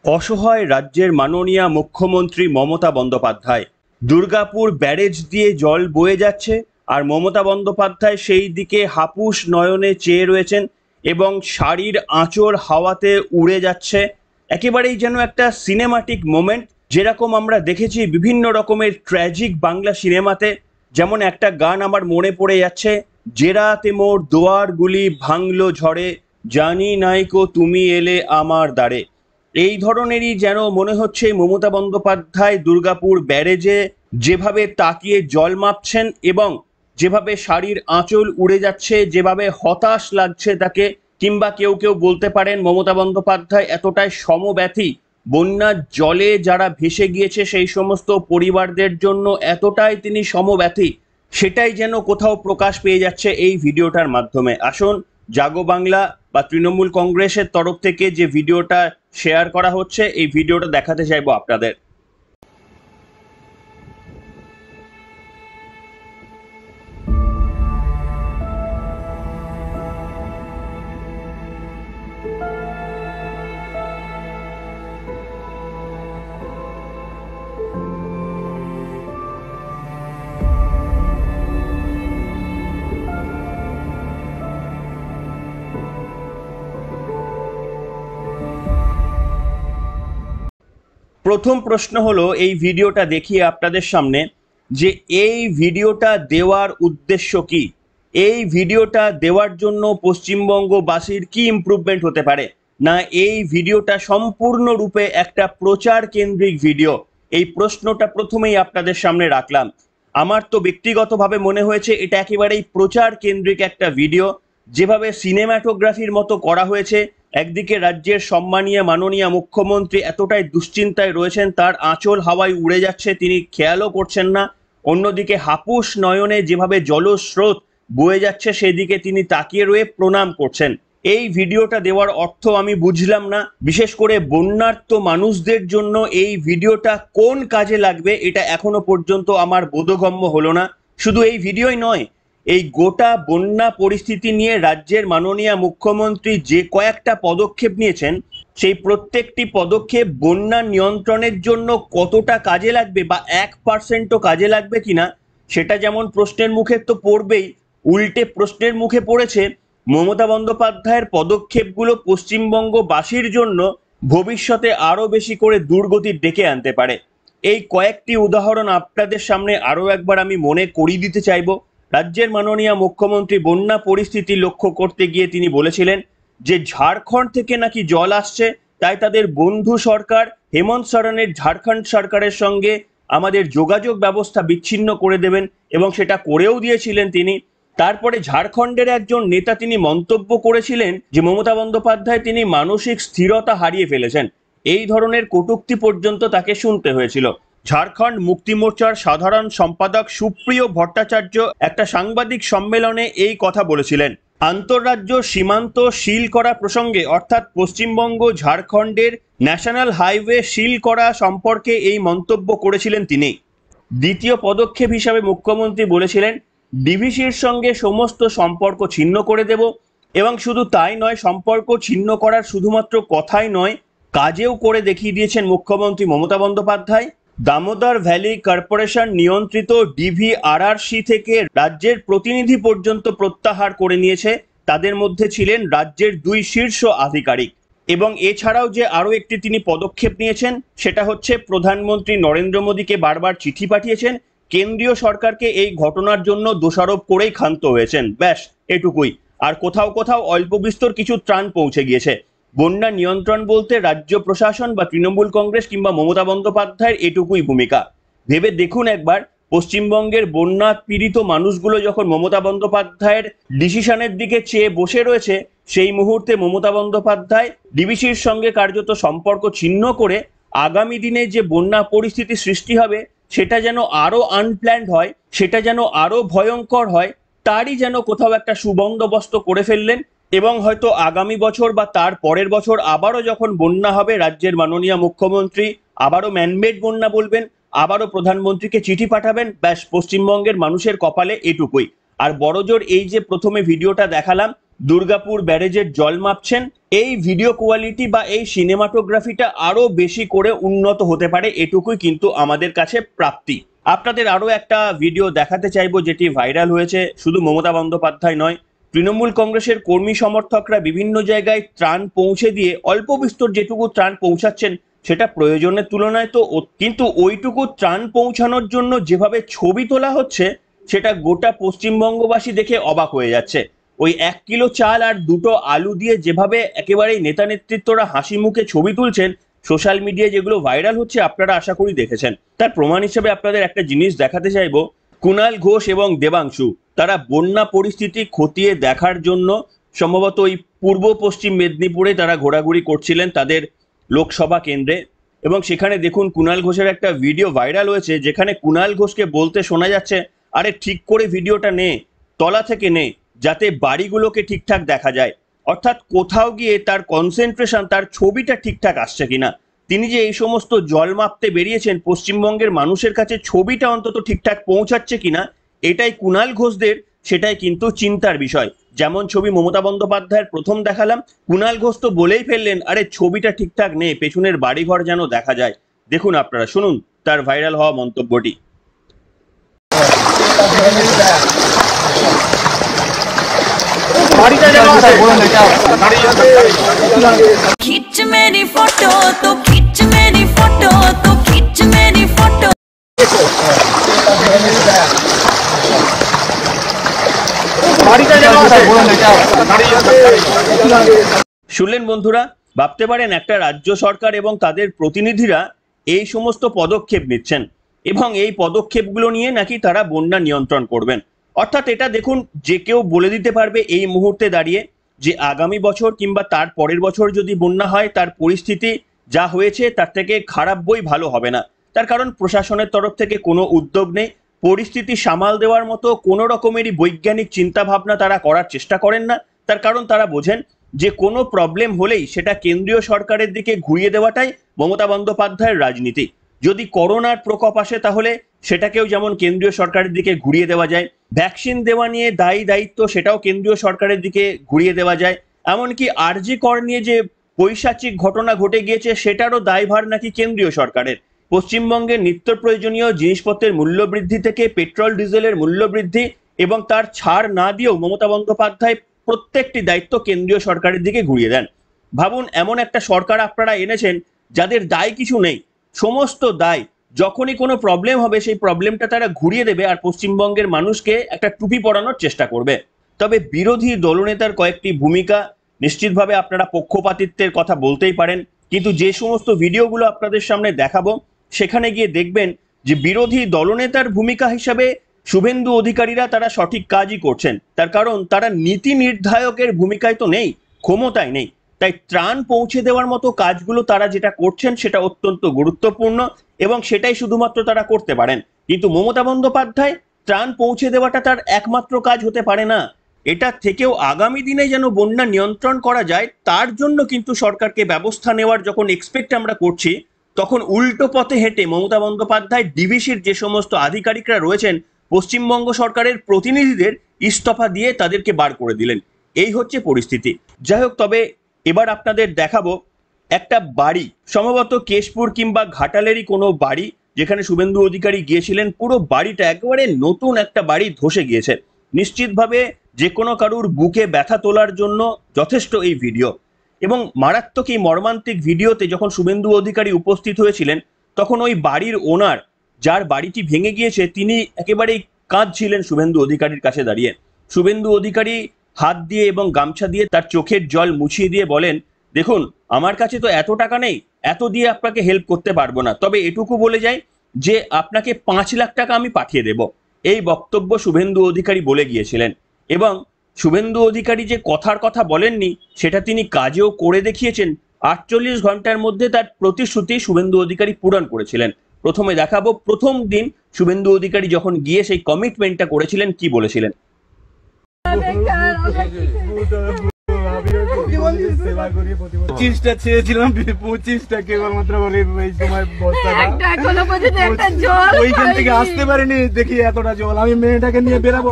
অসহায় রাজ্যের মাননীয় মুখ্যমন্ত্রী মমতা বন্দ্যোপাধ্যায়। দুর্গাপুর ব্যারেজ দিয়ে জল বয়ে যাচ্ছে আর মমতা বন্দ্যোপাধ্যায় সেই দিকে হাপুস নয়নে চেয়ে রয়েছেন এবং শাড়ির আঁচল হাওয়াতে উড়ে যাচ্ছে। একেবারেই যেন একটা সিনেমাটিক মোমেন্ট, যেরকম আমরা দেখেছি বিভিন্ন রকমের ট্র্যাজিক বাংলা সিনেমাতে। যেমন একটা গান আমার মনে পড়ে যাচ্ছে, যে রাতে মোর দুয়ারগুলি ভাঙলো ঝড়ে, জানি নাইকো তুমি এলে আমার দ্বারে। এই ধরনেরই যেন মনে হচ্ছে মমতা বন্দ্যোপাধ্যায় দুর্গাপুর ব্যারেজে যেভাবে তাকিয়ে জল মাপছেন এবং যেভাবে শাড়ির আঁচল উড়ে যাচ্ছে, যেভাবে হতাশ লাগছে তাকে, কিংবা কেউ কেউ বলতে পারেন মমতা বন্দ্যোপাধ্যায় এতটাই সমব্যথী, বন্যার জলে যারা ভেসে গিয়েছে সেই সমস্ত পরিবারদের জন্য এতটাই তিনি সমব্যথী, সেটাই যেন কোথাও প্রকাশ পেয়ে যাচ্ছে এই ভিডিওটার মাধ্যমে। আসুন, জাগো বাংলা বা তৃণমূল কংগ্রেসের তরফ থেকে যে ভিডিওটা শেয়ার করা হচ্ছে, এই ভিডিওটা দেখাতে চাইবো আপনাদের। প্রথম প্রশ্ন হলো এই ভিডিওটা দেখিয়ে আপনাদের সামনে, যে এই ভিডিওটা দেওয়ার উদ্দেশ্য কি? এই ভিডিওটা দেওয়ার জন্য পশ্চিমবঙ্গবাসীর কি ইমপ্রুভমেন্ট হতে পারে? না এই ভিডিওটা সম্পূর্ণরূপে একটা প্রচার কেন্দ্রিক ভিডিও? এই প্রশ্নটা প্রথমেই আপনাদের সামনে রাখলাম। আমার তো ব্যক্তিগতভাবে মনে হয়েছে এটা একেবারেই প্রচার কেন্দ্রিক একটা ভিডিও। যেভাবে সিনেমাটোগ্রাফির মতো করা হয়েছে, একদিকে রাজ্যের সম্মানীয় মাননীয় মুখ্যমন্ত্রী এতটাই দুশ্চিন্তায় রয়েছেন, তার আঁচল হাওয়ায় উড়ে যাচ্ছে, তিনি খেয়ালও করছেন না। অন্যদিকে হাপুস নয়নে যেভাবে জলস্রোত বয়ে যাচ্ছে সেদিকে তিনি তাকিয়ে রয়ে প্রণাম করছেন। এই ভিডিওটা দেওয়ার অর্থ আমি বুঝলাম না। বিশেষ করে বন্যার্ত মানুষদের জন্য এই ভিডিওটা কোন কাজে লাগবে এটা এখনো পর্যন্ত আমার বোধগম্য হলো না। শুধু এই ভিডিওই নয়, এই গোটা বন্যা পরিস্থিতি নিয়ে রাজ্যের মাননীয় মুখ্যমন্ত্রী যে কয়েকটা পদক্ষেপ নিয়েছেন, সেই প্রত্যেকটি পদক্ষেপ বন্যা নিয়ন্ত্রণের জন্য কতটা কাজে লাগবে বা 1%ও কাজে লাগবে কিনা, সেটা যেমন প্রশ্নের মুখে তো পড়বেই, উল্টে প্রশ্নের মুখে পড়েছে মমতা বন্দ্যোপাধ্যায়ের পদক্ষেপগুলো পশ্চিমবঙ্গবাসীর জন্য ভবিষ্যতে আরো বেশি করে দুর্গতি ডেকে আনতে পারে। এই কয়েকটি উদাহরণ আপনাদের সামনে আরো একবার আমি মনে করিয়ে দিতে চাইবো। রাজ্যের মাননীয় মুখ্যমন্ত্রী বন্যা পরিস্থিতি লক্ষ্য করতে গিয়ে তিনি বলেছিলেন যে ঝাড়খণ্ড থেকে নাকি জল আসছে, তাই তাদের বন্ধু সরকার হেমন্ত সরেনের ঝাড়খণ্ড সরকারের সঙ্গে আমাদের যোগাযোগ ব্যবস্থা বিচ্ছিন্ন করে দেবেন, এবং সেটা করেও দিয়েছিলেন তিনি। তারপরে ঝাড়খণ্ডের একজন নেতা তিনি মন্তব্য করেছিলেন যে মমতা বন্দ্যোপাধ্যায় তিনি মানসিক স্থিরতা হারিয়ে ফেলেছেন। এই ধরনের কটূক্তি পর্যন্ত তাকে শুনতে হয়েছিল। ঝাড়খণ্ড মুক্তি মোর্চার সাধারণ সম্পাদক সুপ্রিয় ভট্টাচার্য একটা সাংবাদিক সম্মেলনে এই কথা বলেছিলেন। আন্তঃরাজ্য সীমান্ত সিল করা প্রসঙ্গে, অর্থাৎ পশ্চিমবঙ্গ ঝাড়খণ্ডের ন্যাশনাল হাইওয়ে সিল করা সম্পর্কে এই মন্তব্য করেছিলেন তিনি। দ্বিতীয় পদক্ষেপ হিসাবে মুখ্যমন্ত্রী বলেছিলেন ডিভিসির সঙ্গে সমস্ত সম্পর্ক ছিন্ন করে দেব, এবং শুধু তাই নয়, সম্পর্ক ছিন্ন করার শুধুমাত্র কথাই নয়, কাজেও করে দেখিয়ে দিয়েছেন মুখ্যমন্ত্রী মমতা বন্দ্যোপাধ্যায়। দামোদর ভ্যালি কর্পোরেশন নিয়ন্ত্রিত ডিভিআরআরসি থেকে রাজ্যের প্রতিনিধি পর্যন্ত প্রত্যাহার করে নিয়েছে। তাদের মধ্যে ছিলেন রাজ্যের 2 শীর্ষ আধিকারিক। এবং এছাড়াও যে আরও একটি তিনি পদক্ষেপ নিয়েছেন, সেটা হচ্ছে প্রধানমন্ত্রী নরেন্দ্র মোদীকে বারবার চিঠি পাঠিয়েছেন, কেন্দ্রীয় সরকারকে এই ঘটনার জন্য দোষারোপ করেই ক্ষান্ত হয়েছেন। ব্যাস এটুকুই। আর কোথাও কোথাও অল্প বিস্তর কিছু ত্রাণ পৌঁছে গিয়েছে। বন্যা নিয়ন্ত্রণ বলতে রাজ্য প্রশাসন বা তৃণমূল কংগ্রেস কিংবা মমতা বন্দ্যোপাধ্যায়ের এটুকুই ভূমিকা। ভেবে দেখুন একবার, পশ্চিমবঙ্গের বন্যা পীড়িত মানুষগুলো যখন মমতা বন্দ্যোপাধ্যায়ের ডিসিশনের দিকে চেয়ে বসে রয়েছে, সেই মুহূর্তে মমতা বন্দ্যোপাধ্যায় ডিবিসির সঙ্গে কার্যত সম্পর্ক ছিন্ন করে আগামী দিনে যে বন্যা পরিস্থিতি সৃষ্টি হবে সেটা যেন আরো আনপ্ল্যান্ড হয়, সেটা যেন আরো ভয়ঙ্কর হয়, তারই যেন কোথাও একটা সুবন্দোবস্ত করে ফেললেন। এবং হয়তো আগামী বছর বা তার পরের বছর আবারও যখন বন্যা হবে, রাজ্যের মাননীয় মুখ্যমন্ত্রী আবারও ম্যানমেড বন্যা বলবেন, আবারও প্রধানমন্ত্রীকে চিঠি পাঠাবেন। ব্যাস পশ্চিমবঙ্গের মানুষের কপালে এটুকুই। আর বড়জোর এই যে প্রথমে ভিডিওটা দেখালাম, দুর্গাপুর ব্যারেজের জল মাপছেন। এই ভিডিও কোয়ালিটি বা এই সিনেমাটোগ্রাফিটা আরো বেশি করে উন্নত হতে পারে, এটুকুই কিন্তু আমাদের কাছে প্রাপ্তি। আপনাদের আরো একটা ভিডিও দেখাতে চাইবো যেটি ভাইরাল হয়েছে, শুধু মমতা বন্দ্যোপাধ্যায় নয়, তৃণমূল কংগ্রেসের কর্মী সমর্থকরা বিভিন্ন জায়গায় ত্রাণ পৌঁছে দিয়ে অল্প বিস্তর যেটুকু ত্রাণ পৌঁছাচ্ছেন সেটা প্রয়োজনের তুলনায় তো, কিন্তু ওইটুকু ত্রাণ পৌঁছানোর জন্য যেভাবে ছবি তোলা হচ্ছে সেটা গোটা পশ্চিমবঙ্গবাসী দেখে অবাক হয়ে যাচ্ছে। ওই 1 কিলো চাল আর 2টো আলু দিয়ে যেভাবে একেবারেই নেতা নেতৃত্বরা হাসি মুখে ছবি তুলছেন, সোশ্যাল মিডিয়ায় যেগুলো ভাইরাল হচ্ছে আপনারা আশা করি দেখেছেন। তার প্রমাণ হিসেবে আপনাদের একটা জিনিস দেখাতে চাইবো, কুণাল ঘোষ এবং দেবাংশু তারা বন্যা পরিস্থিতি খতিয়ে দেখার জন্য সম্ভবত ওই পূর্ব পশ্চিম মেদিনীপুরে তারা ঘোরাঘুরি করছিলেন তাদের লোকসভা কেন্দ্রে, এবং সেখানে দেখুন কুণাল ঘোষের একটা ভিডিও ভাইরাল হয়েছে যেখানে কুণাল ঘোষকে বলতে শোনা যাচ্ছে, আরে ঠিক করে ভিডিওটা নে, তলা থেকে নে, যাতে বাড়িগুলোকে ঠিকঠাক দেখা যায়। অর্থাৎ কোথাও গিয়ে তার কনসেন্ট্রেশন, তার ছবিটা ঠিকঠাক আসছে কিনা। তিনি যে এই সমস্ত জল মাপতে বেরিয়েছেন, পশ্চিমবঙ্গের মানুষের কাছে ছবিটা অন্তত ঠিকঠাক পৌঁছাচ্ছে কিনা, এটাই কুণাল ঘোষদের, সেটাই কিন্তু চিন্তার বিষয়। যেমন ছবি মমতা বন্দ্যোপাধ্যায়ের প্রথম দেখালাম, কুণাল ঘোষ তো বলেই ফেললেন, আরে ছবিটা ঠিকঠাক নেই, পেছনের বাড়িঘর যেন দেখা যায়। দেখুন আপনারা, শুনুন তার ভাইরাল হওয়া মন্তব্যটি। खींच मेरी फोटो तो खींच मेरी फोटो तो खींच मेरी फोटो। শুনলেন বন্ধুরা, ভাবতে পারেন একটা রাজ্য সরকার এবং তাদের প্রতিনিধিরা এই সমস্ত পদক্ষেপ নিচ্ছেন এবং এই পদক্ষেপগুলো নিয়ে নাকি তারা বন্যা নিয়ন্ত্রণ করবেন। অর্থাৎ এটা দেখুন, যে কেউ বলে দিতে পারবে এই মুহূর্তে দাঁড়িয়ে যে আগামী বছর কিংবা তার পরের বছর যদি বন্যা হয় তার পরিস্থিতি যা হয়েছে তার থেকে খারাপ বই ভালো হবে না। তার কারণ প্রশাসনের তরফ থেকে কোনো উদ্যোগ নেই, পরিস্থিতি সামাল দেওয়ার মতো কোনো রকমেরই বৈজ্ঞানিক চিন্তা ভাবনা তারা করার চেষ্টা করেন না। তার কারণ তারা বোঝেন যে কোনো প্রবলেম হলেই সেটা কেন্দ্রীয় সরকারের দিকে ঘুরিয়ে দেওয়াটাই মমতা বন্দ্যোপাধ্যায়ের রাজনীতি। যদি করোনার প্রকোপ আসে তাহলে সেটাকেও যেমন কেন্দ্রীয় সরকারের দিকে ঘুরিয়ে দেওয়া যায়, ভ্যাকসিন দেওয়া নিয়ে দায়িত্ব সেটাও কেন্দ্রীয় সরকারের দিকে ঘুরিয়ে দেওয়া যায়, এমনকি আরজি কর নিয়ে যে পৈশাচিক ঘটনা ঘটে গিয়েছে সেটারও দায়ভার নাকি কেন্দ্রীয় সরকারের। পশ্চিমবঙ্গের নিত্য প্রয়োজনীয় জিনিসপত্রের মূল্য বৃদ্ধি থেকে পেট্রোল ডিজেলের মূল্য বৃদ্ধি এবং তার ছাড় না দিয়েও মমতা বন্দ্যোপাধ্যায় প্রত্যেকটি দায়িত্ব কেন্দ্রীয় সরকারের দিকে ঘুরিয়ে দেন। ভাবুন, এমন একটা সরকার আপনারা এনেছেন যাদের দায় কিছু নেই, সমস্ত দায় যখনই কোনো প্রবলেম হবে সেই প্রবলেমটা তারা ঘুরিয়ে দেবে আর পশ্চিমবঙ্গের মানুষকে একটা টুপি পরানোর চেষ্টা করবে। তবে বিরোধী দলনেতার কয়েকটি ভূমিকা, নিশ্চিতভাবে আপনারা পক্ষপাতিত্বের কথা বলতেই পারেন, কিন্তু যে সমস্ত ভিডিওগুলো আপনাদের সামনে দেখাবো সেখানে গিয়ে দেখবেন যে বিরোধী দলনেতার ভূমিকা হিসাবে শুভেন্দু অধিকারীরা তারা সঠিক কাজই করছেন। তার কারণ তারা নীতি নির্ধারকের ভূমিকায় তো নেই, ক্ষমতায় নেই, তাই ত্রাণ পৌঁছে দেওয়ার মতো কাজগুলো তারা যেটা করছেন সেটা অত্যন্ত গুরুত্বপূর্ণ এবং সেটাই শুধুমাত্র তারা করতে পারেন। কিন্তু মমতা বন্দ্যোপাধ্যায়, ত্রাণ পৌঁছে দেওয়াটা তার একমাত্র কাজ হতে পারে না, এটা থেকেও আগামী দিনে যেন বন্যা নিয়ন্ত্রণ করা যায় তার জন্য কিন্তু সরকারকে ব্যবস্থা নেওয়ার যখন এক্সপেক্ট আমরা করছি, তখন উল্টো পথে হেঁটে মমতা বন্দ্যোপাধ্যায় ডিভিসির যে সমস্ত আধিকারিকরা রয়েছেন পশ্চিমবঙ্গ সরকারের প্রতিনিধিদের ইস্তফা দিয়ে তাদেরকে বার করে দিলেন। এই হচ্ছে পরিস্থিতি। যাই হোক, তবে এবার আপনাদের দেখাবো একটা বাড়ি, সম্ভবত কেশপুর কিংবা ঘাটালেরই কোনো বাড়ি, যেখানে শুভেন্দু অধিকারী গিয়েছিলেন। পুরো বাড়িটা একেবারে নতুন একটা বাড়ি ধসে গিয়েছে। নিশ্চিতভাবে যে কোনো কারুর বুকে ব্যথা তোলার জন্য যথেষ্ট এই ভিডিও, এবং মারাত্মক এই মর্মান্তিক ভিডিওতে যখন শুভেন্দু অধিকারী উপস্থিত হয়েছিলেন তখন ওই বাড়ির ওনার, যার বাড়িটি ভেঙে গিয়েছে, তিনি একেবারেই কাঁদছিলেন শুভেন্দু অধিকারীর কাছে দাঁড়িয়ে। শুভেন্দু অধিকারী হাত দিয়ে এবং গামছা দিয়ে তার চোখের জল মুছিয়ে দিয়ে বলেন, দেখুন আমার কাছে তো এত টাকা নেই, এত দিয়ে আপনাকে হেল্প করতে পারবো না, তবে এটুকু বলে যাই যে আপনাকে 5 লাখ টাকা আমি পাঠিয়ে দেব। এই বক্তব্য শুভেন্দু অধিকারী বলে গিয়েছিলেন, এবং শুভেন্দু অধিকারী যে কথার কথা বলেননি সেটা তিনি কাজেও করে দেখিয়েছেন। 48 ঘন্টার মধ্যে তার প্রতিশ্রুতি শুভেন্দু অধিকারী পূরণ করেছিলেন। প্রথমে দেখাবো প্রথম দিন শুভেন্দু অধিকারী যখন গিয়ে সেই কমিটমেন্টটা করেছিলেন কি বলেছিলেন। চেয়েছিলাম 25টা কেবলমাত্র এই সময় ওইখান থেকে আসতে পারিনি, দেখি এতটা জল, আমি মেয়েটাকে নিয়ে বেরাবো,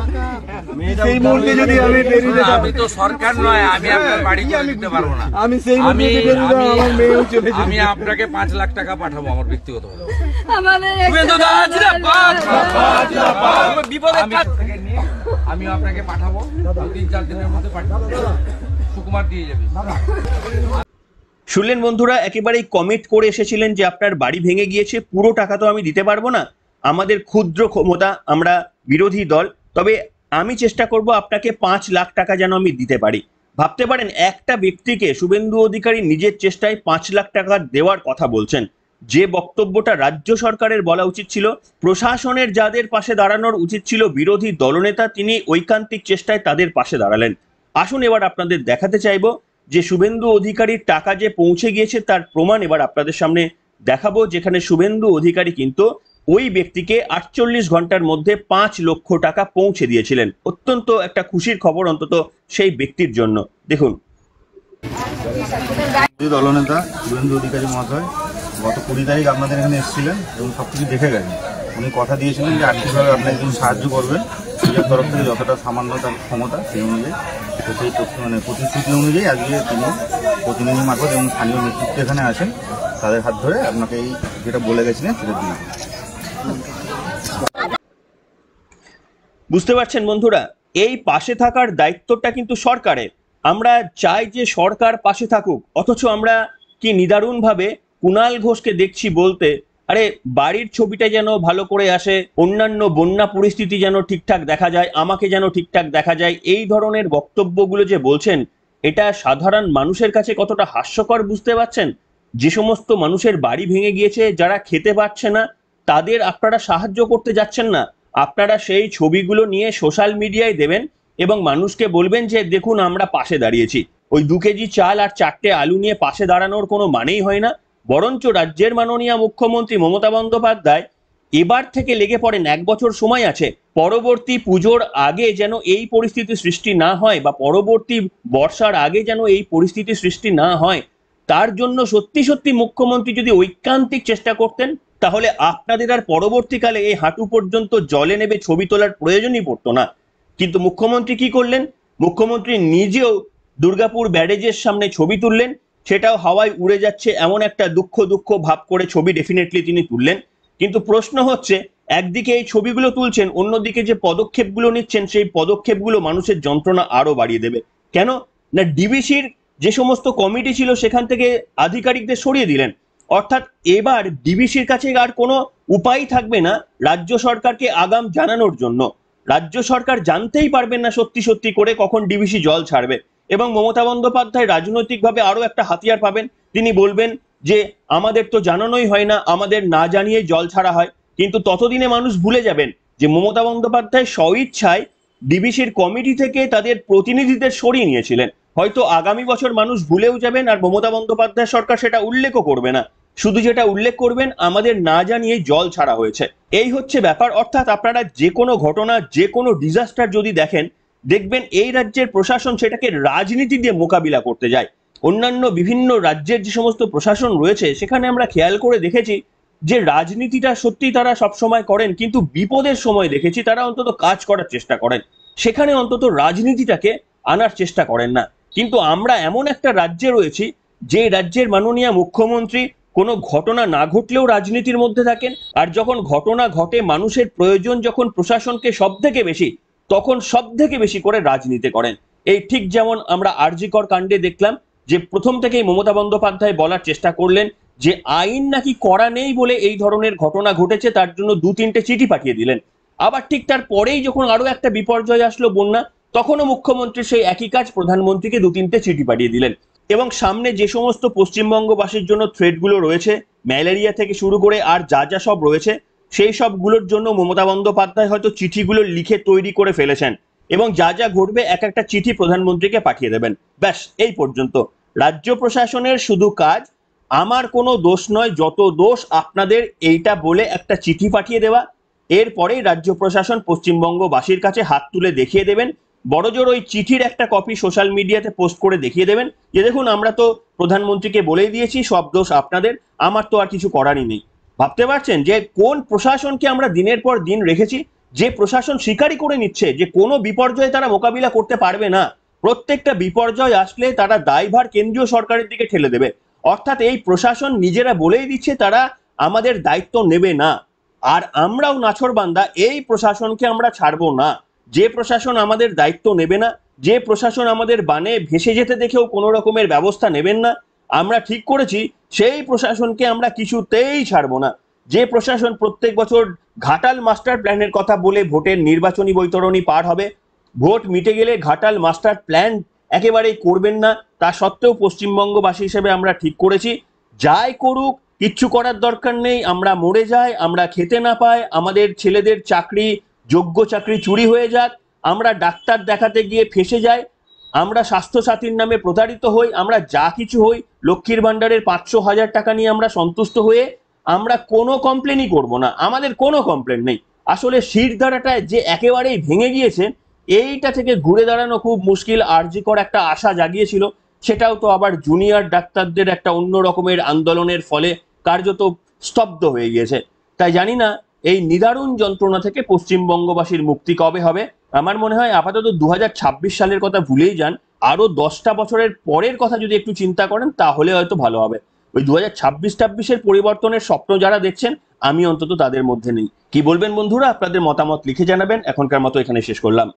সেই মুহূর্তে যদি আমি বেরিয়ে যেতাম, আমি তো সরকার নয়, আমি আপনার বাড়ি করে দিতে পারবো না। আমি সেই মুহূর্তে যদি বেরিয়ে যেতাম, আমার মেয়েও চলে যেত। আমি আপনাকে 5 লাখ টাকা পাঠাবো আমার ব্যক্তিগত আমি আপনাকে পাঠাবো 2-4 দিনের মধ্যে পাঠাবো, সুকুমার দিয়ে যাবে। শুনলেন বন্ধুরা, একেবারেই কমিট করে এসেছিলেন যে আপনার বাড়ি ভেঙে গিয়েছে, পুরো টাকা তো আমি দিতে পারবো না, আমাদের ক্ষুদ্র ক্ষমতা, আমরা বিরোধী দল, তবে আমি চেষ্টা করব আপনাকে 5 লাখ টাকা যেন আমি দিতে পারি। ভাবতে পারেন একটা ব্যক্তিকে শুভেন্দু অধিকারী নিজের চেষ্টায় 5 লাখ টাকা দেওয়ার কথা বলছেন। যে বক্তব্যটা রাজ্য সরকারের বলা উচিত ছিল, প্রশাসনের যাদের পাশে দাঁড়ানোর উচিত ছিল বিরোধী দলনেতা, তিনি ঐকান্তিক চেষ্টায় তাদের পাশে দাঁড়ালেন। আসুন এবার আপনাদের দেখাতে চাইবো যে শুভেন্দু অধিকারীর টাকা যে পৌঁছে গিয়েছে তার প্রমাণ এবার আপনাদের সামনে দেখাবো, যেখানে শুভেন্দু অধিকারী কিন্তু ওই ব্যক্তিকে 48 ঘন্টার মধ্যে 5 লক্ষ টাকা পৌঁছে দিয়েছিলেন। অত্যন্ত একটা খুশির খবর অন্তত সেই ব্যক্তির জন্য। দেখুন, দলনেতা শুভেন্দু অধিকারী মহাশয় গত 20 তারিখ আপনাদের এখানে এসেছিলেন এবং সবকিছু দেখে গেছেন। উনি কথা দিয়েছিলেন যে আর্থিকভাবে আপনাকে একজন সাহায্য করবেন, নিজের তরফ থেকে যতটা সামান্য তার ক্ষমতা সেই অনুযায়ী। তো সেই প্রতিশ্রুতি অনুযায়ী আজকে তিনি প্রতিনিধি মারফত এবং স্থানীয় নেতৃত্ব এখানে আসেন, তাদের হাত ধরে আপনাকে এই যেটা বলে গেছিলেন সেটা দিয়ে। বুঝতে পারছেন বন্ধুরা, এই পাশে থাকার দায়িত্বটা কিন্তু সরকারের। আমরা চাই যে সরকার পাশে থাকুক, অথচ আমরা কি নিদারুণভাবে কুণাল ঘোষকে দেখছি বলতে, আরে বাড়ির ছবিটা যেন ভালো করে আসে, অন্যান্য বন্যা পরিস্থিতি যেন ঠিকঠাক দেখা যায়, আমাকে যেন ঠিকঠাক দেখা যায়, এই ধরনের বক্তব্যগুলো যে বলছেন, এটা সাধারণ মানুষের কাছে কতটা হাস্যকর বুঝতে পারছেন। যে সমস্ত মানুষের বাড়ি ভেঙে গিয়েছে, যারা খেতে পারছে না, তাদের আপনারা সাহায্য করতে যাচ্ছেন না, আপনারা সেই ছবিগুলো নিয়ে সোশ্যাল মিডিয়ায় দেবেন এবং মানুষকে বলবেন যে দেখুন আমরা পাশে দাঁড়িয়েছি। ওই 2 কেজি চাল আর 4টে আলু নিয়ে পাশে দাঁড়ানোর কোনো মানেই হয় না। বরঞ্চ রাজ্যের মাননীয় মুখ্যমন্ত্রী মমতা বন্দ্যোপাধ্যায় এবার থেকে লেগে পড়েন, 1 বছর সময় আছে, পরবর্তী পুজোর আগে যেন এই পরিস্থিতি সৃষ্টি না হয়, বা পরবর্তী বর্ষার আগে যেন এই পরিস্থিতি সৃষ্টি না হয়, তার জন্য সত্যি সত্যি মুখ্যমন্ত্রী যদি ঐকান্তিক চেষ্টা করতেন, তাহলে আপনাদের আর পরবর্তীকালে এই হাঁটু পর্যন্ত জলে নেবে ছবি তোলার প্রয়োজনই পড়তো না। কিন্তু মুখ্যমন্ত্রী কি করলেন? মুখ্যমন্ত্রী নিজেও দুর্গাপুর ব্যারেজের সামনে ছবি তুললেন, সেটাও হাওয়ায় উড়ে যাচ্ছে এমন একটা দুঃখ দুঃখ ভাব করে ছবি ডেফিনেটলি তিনি তুললেন। কিন্তু প্রশ্ন হচ্ছে, একদিকে এই ছবিগুলো তুলছেন, অন্যদিকে যে পদক্ষেপগুলো নিচ্ছেন, সেই পদক্ষেপগুলো মানুষের যন্ত্রণা আরো বাড়িয়ে দেবে। কেন না, ডিবিসির যে সমস্ত কমিটি ছিল সেখান থেকে আধিকারিকদের সরিয়ে দিলেন। অর্থাৎ এবার ডিবিসির কাছে আর কোনো উপায় থাকবে না রাজ্য সরকারকে আগাম জানানোর জন্য। রাজ্য সরকার জানতেই পারবেন না সত্যি সত্যি করে কখন ডিবিসি জল ছাড়বে, এবং মমতা বন্দ্যোপাধ্যায় রাজনৈতিকভাবে আরো একটা হাতিয়ার পাবেন। তিনি বলবেন যে আমাদের তো জানানোই হয় না, আমাদের না জানিয়ে জল ছাড়া হয়। কিন্তু ততদিনে মানুষ ভুলে যাবেন যে মমতা বন্দ্যোপাধ্যায় স্বইচ্ছায় ডিবিসির কমিটি থেকে তাদের প্রতিনিধিদের সরিয়ে নিয়েছিলেন। হয়তো আগামী বছর মানুষ ভুলেও যাবেন, আর মমতা বন্দ্যোপাধ্যায় সরকার সেটা উল্লেখও করবে না। শুধু যেটা উল্লেখ করবেন, আমাদের না জানিয়ে জল ছাড়া হয়েছে। এই হচ্ছে ব্যাপার। অর্থাৎ আপনারা যে কোনো ঘটনা, যে কোনো ডিজাস্টার যদি দেখেন, দেখবেন এই রাজ্যের প্রশাসন সেটাকে রাজনীতি দিয়ে মোকাবিলা করতে যায়। অন্যান্য বিভিন্ন রাজ্যের যে সমস্ত প্রশাসন রয়েছে, সেখানে আমরা খেয়াল করে দেখেছি যে রাজনীতিটা সত্যি তারা সবসময় করেন, কিন্তু বিপদের সময় দেখেছি তারা অন্তত কাজ করার চেষ্টা করেন, সেখানে অন্তত রাজনীতিটাকে আনার চেষ্টা করেন না। কিন্তু আমরা এমন একটা রাজ্যে রয়েছি, যে রাজ্যের মাননীয় মুখ্যমন্ত্রী কোনো ঘটনা না ঘটলেও রাজনীতির মধ্যে থাকেন, আর যখন ঘটনা ঘটে, মানুষের প্রয়োজন যখন প্রশাসনকে সব থেকে বেশি, তখন সব থেকে বেশি করে রাজনীতি করেন। এই ঠিক যেমন আমরা আরজিকর কাণ্ডে দেখলাম যে প্রথম থেকেই মমতা বন্দ্যোপাধ্যায় বলার চেষ্টা করলেন যে আইন নাকি করা নেই বলে এই ধরনের ঘটনা ঘটেছে, তার জন্য 2-3টে চিঠি পাঠিয়ে দিলেন। আবার ঠিক তার পরেই যখন আরো একটা বিপর্যয় আসলো, বন্যা, তখনও মুখ্যমন্ত্রী সেই একই কাজ, প্রধানমন্ত্রীকে 2-3টে চিঠি পাঠিয়ে দিলেন। এবং সামনে যে সমস্ত পশ্চিমবঙ্গবাসীর জন্য থ্রেটগুলো রয়েছে, ম্যালেরিয়া থেকে শুরু করে আর যা যা সব রয়েছে, সেই সবগুলোর জন্য মমতা বন্দ্যোপাধ্যায় হয়তো চিঠিগুলো লিখে তৈরি করে ফেলেছেন, এবং যা যা ঘটবে এক একটা চিঠি প্রধানমন্ত্রীকে পাঠিয়ে দেবেন। ব্যাস, এই পর্যন্ত। রাজ্য প্রশাসনের শুধু কাজ আমার কোনো দোষ নয়, যত দোষ আপনাদের, এইটা বলে একটা চিঠি পাঠিয়ে দেওয়া। এরপরেই রাজ্য প্রশাসন পশ্চিমবঙ্গবাসীর কাছে হাত তুলে দেখিয়ে দেবেন, বড়জোর ওই চিঠির একটা কপি সোশ্যাল মিডিয়াতে পোস্ট করে দেখিয়ে দেবেন যে দেখুন আমরা তো প্রধানমন্ত্রীকে বলেই দিয়েছি, সব দোষ আপনাদের, আমার তো আর কিছু করারই নেই। ভাবতে পারছেন যে কোন প্রশাসনকে আমরা দিনের পর দিন রেখেছি, যে প্রশাসন স্বীকারই করে নিচ্ছে যে কোনো বিপর্যয়ে তারা মোকাবিলা করতে পারবে না, প্রত্যেকটা বিপর্যয় আসলে তারা দায়ভার কেন্দ্রীয় সরকারের দিকে ঠেলে দেবে। অর্থাৎ এই প্রশাসন নিজেরা বলেই দিচ্ছে তারা আমাদের দায়িত্ব নেবে না। আর আমরাও নাছোড়বান্দা, এই প্রশাসনকে আমরা ছাড়বো না। যে প্রশাসন আমাদের দায়িত্ব নেবে না, যে প্রশাসন আমাদের বানে ভেসে যেতে দেখেও কোনো রকমের ব্যবস্থা নেবেন না, আমরা ঠিক করেছি সেই প্রশাসনকে আমরা কিছুতেই ছাড়বো না। যে প্রশাসন প্রত্যেক বছর ঘাটাল মাস্টার প্ল্যানের কথা বলে ভোটের নির্বাচনী বৈতরণী পার হবে, ভোট মিটে গেলে ঘাটাল মাস্টার প্ল্যান একেবারেই করবেন না, তা সত্ত্বেও পশ্চিমবঙ্গবাসী হিসেবে আমরা ঠিক করেছি যাই করুক কিচ্ছু করার দরকার নেই। আমরা মরে যাই, আমরা খেতে না পাই, আমাদের ছেলেদের চাকরি, যোগ্য চাকরি চুরি হয়ে যাক, আমরা ডাক্তার দেখাতে গিয়ে ফেঁসে যাই, আমরা স্বাস্থ্যসাথীর নামে প্রতারিত হই, আমরা যা কিছু হই, লক্ষ্মীর ভাণ্ডারের 500,000 টাকা নিয়ে আমরা সন্তুষ্ট হয়ে আমরা কোনো কমপ্লেনই করব না। আমাদের কোনো কমপ্লেন নেই। আসলে শিরদাঁড়াটায় যে একেবারেই ভেঙে গিয়েছে, এইটা থেকে ঘুরে দাঁড়ানো খুব মুশকিল। আরজিকর একটা আশা জাগিয়েছিল, সেটাও তো আবার জুনিয়র ডাক্তারদের একটা অন্য রকমের আন্দোলনের ফলে কার্যত স্তব্ধ হয়ে গিয়েছে। তাই জানি না এই নিদারুণ যন্ত্রণা থেকে পশ্চিমবঙ্গবাসীর মুক্তি কবে হবে। আমার মনে হয় আপাতত 2026 সালের কথা ভুলেই যান, আরো 10টা বছরের পরের কথা যদি একটু চিন্তা করেন তাহলে হয়তো ভালো হবে। ওই 2026-26-এর পরিবর্তনের স্বপ্ন যারা দেখছেন, আমি অন্তত তাদের মধ্যে নেই। কি বলবেন বন্ধুরা? আপনাদের মতামত লিখে জানাবেন। এখনকার মতো এখানে শেষ করলাম।